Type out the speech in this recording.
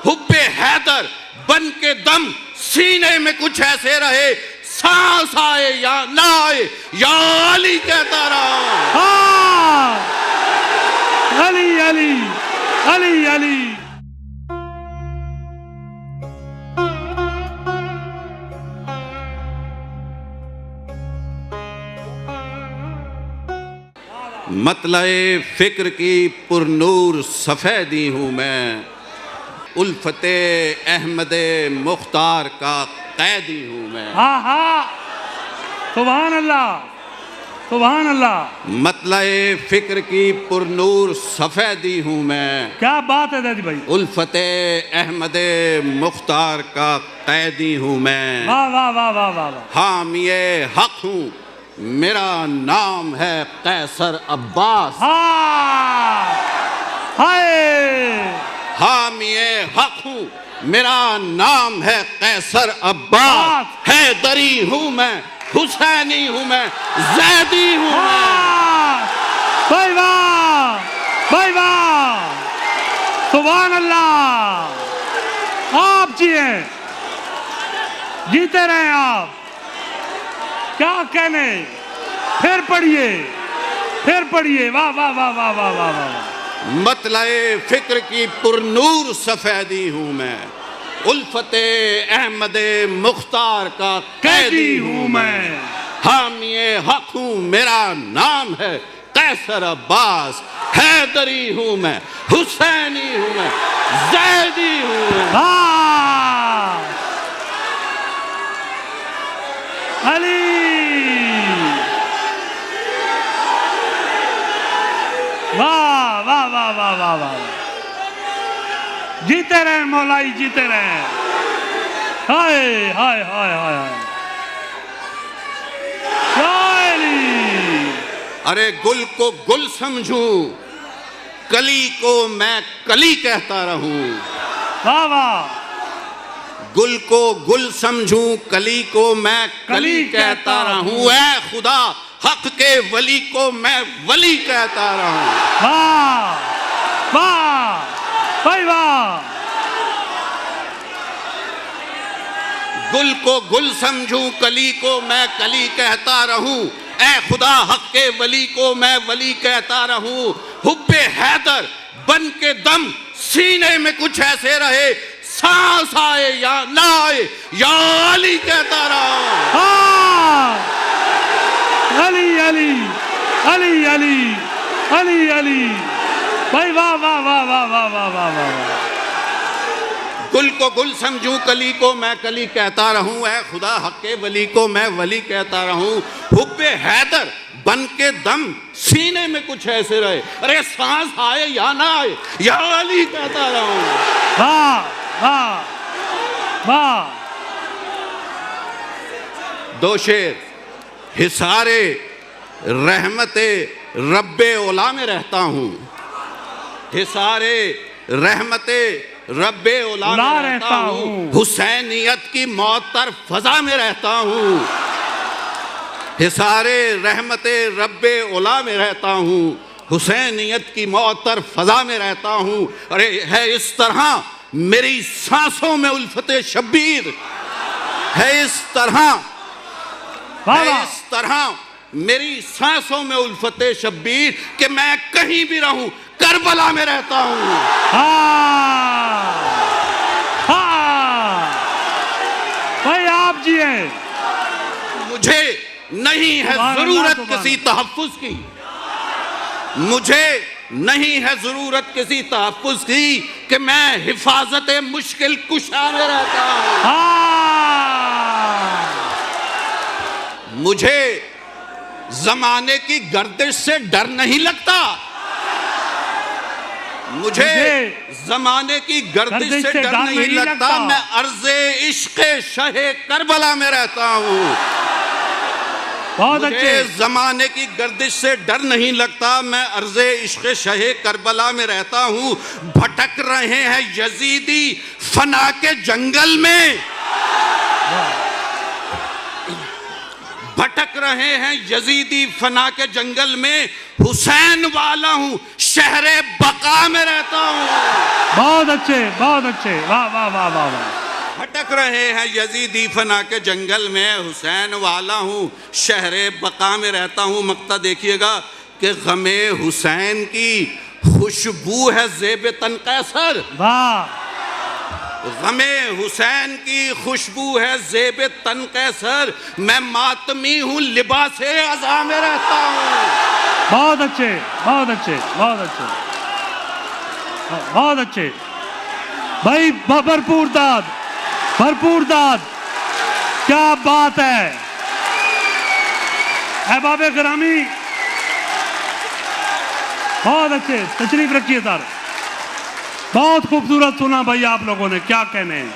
हुब्बे हैदर बन के दम सीने में कुछ ऐसे रहे, सांस आए या ना आए या अली कहता रहा। हाँ, अली अली अली अली। मतलए फिक्र की पुरनूर सफ़ेदी हूँ मैं, उल्फते अहमदे मुख्तार का कैदी हूँ मैं। हाँ हाँ, सुभान अल्लाह सुभान अल्लाह। मतलए फिक्र की पुरनूर सफ़ेदी हूँ मैं, क्या बात है दादी भाई। उल्फते अहमदे मुख्तार का कैदी हूँ मैं। वाह वाह वाह वाह वाह वाह। हामिए हक हूँ, मेरा नाम है कैसर अब्बास। हाँ, हाय। हामिए हक हूँ, मेरा नाम है कैसर अब्बास। हैदरी हूँ मैं, हुसैनी हूँ मैं, जैदी हूँ मैं। भाई वाह, भाई वाह, सुभान अल्लाह। आप जिए, जीते रहे आप, क्या कहने। फिर पढ़िए, फिर पढ़िए। वाह वाह वाह वाह वाह वाह वाह। मतलए फिक्र की पुरनूर सफ़ेदी हूँ मैं, उल्फते अहमदे मुख्तार का कैदी हूँ मैं। हामिए हक हूँ, मेरा नाम है कैसर अब्बास। हैदरी हूँ मैं, हुसैनी हूँ मैं, जैदी हूँ मैं। अली। वाह वाह वाह वाह वाह वाह। जीते रहे मौलाई, जीते रहे। हाय हाय हाय हाय हाय। अरे गुल को गुल समझूं, कली को मैं कली कहता रहूं। वाह वाह। गुल को गुल समझूं, कली को मैं कली कहता रहूं। ऐ खुदा हक के वली को मैं वली कहता रहूं। वाह वाह भाई वाह। गुल को गुल समझूं, कली को मैं कली कहता रहूं। ऐ खुदा हक के वली को मैं वली कहता रहूं। हुब्बे हैदर बन के दम सीने में कुछ ऐसे रहे, सांस आए या ना आए या अली कहता रहा। हाँ, अली अली अली अली अली अली। भाई वाह वाह वाह वाह वाह वाह वाह वाह। गुल को गुल समझूं, कली को मैं कली कहता रहूं। ऐ खुदा हक के वली को मैं वली कहता रहूं। हुब्बे हैदर बन के दम सीने में कुछ ऐसे रहे, अरे सांस आए या ना आए या अली कहता रहूं। वाह वाह वाह। दो शेर। हिसारे रहमते रब्बे ओला में रहता हूँ। हिसारे रहमते रब्बे ओला में रहता हूँ। हुसैनियत की मौतर फजा में रहता हूँ। हिसारे रहमते रब्बे ओला में रहता हूँ। हुसैनियत की मौतर फजा में रहता हूँ। अरे है इस तरह मेरी सांसों में उल्फते शब्बीर, है इस तरह इस तरह मेरी सांसों में उल्फते शब्बीर कि मैं कहीं भी रहूं करबला में रहता हूं। हाँ, हाँ। भाई आप जिए। मुझे नहीं है जरूरत किसी तहफ्फुज की, मुझे नहीं है जरूरत किसी तहफ्फुज की कि मैं हिफाजत मुश्किल कुशा में रहता हूं। मुझे जमाने की गर्दिश से डर नहीं लगता। मुझे जमाने की गर्दिश से डर नहीं लगता। मैं अर्ज़े इश्क़े शहे करबला में रहता हूँ। बहुत मुझे अच्छे। जमाने की गर्दिश से डर नहीं लगता। मैं अर्ज़े इश्क़े शहे करबला में रहता हूँ। भटक रहे हैं यजीदी फना के जंगल में, भटक रहे हैं यजीदी फना के जंगल में। हुसैन वाला हूँ शहरे बका में रहता हूँ। बहुत अच्छे, बहुत अच्छे, वाह वाह वाह वाह वाह। भटक रहे हैं यजीदी फना के जंगल में, हुसैन वाला हूँ, शहरे बका में रहता हूँ। मक्ता देखिएगा कि गमे हुसैन की खुशबू है ज़ेब तन कैसर। वाह, गमे हुसैन की खुशबू है ज़ेब तन कैसर, मैं मातमी हूँ लिबासे अज़ा में रहता हूँ। बहुत अच्छे, बहुत अच्छे, बहुत अच्छे, बहुत अच्छे भाई, भरपूर दाद, भरपूर दाद, क्या बात है। अहबाब गिरामी, बहुत अच्छे, तशरीफ रखिए सर, बहुत खूबसूरत सुना भाई आप लोगों ने, क्या कहने हैं।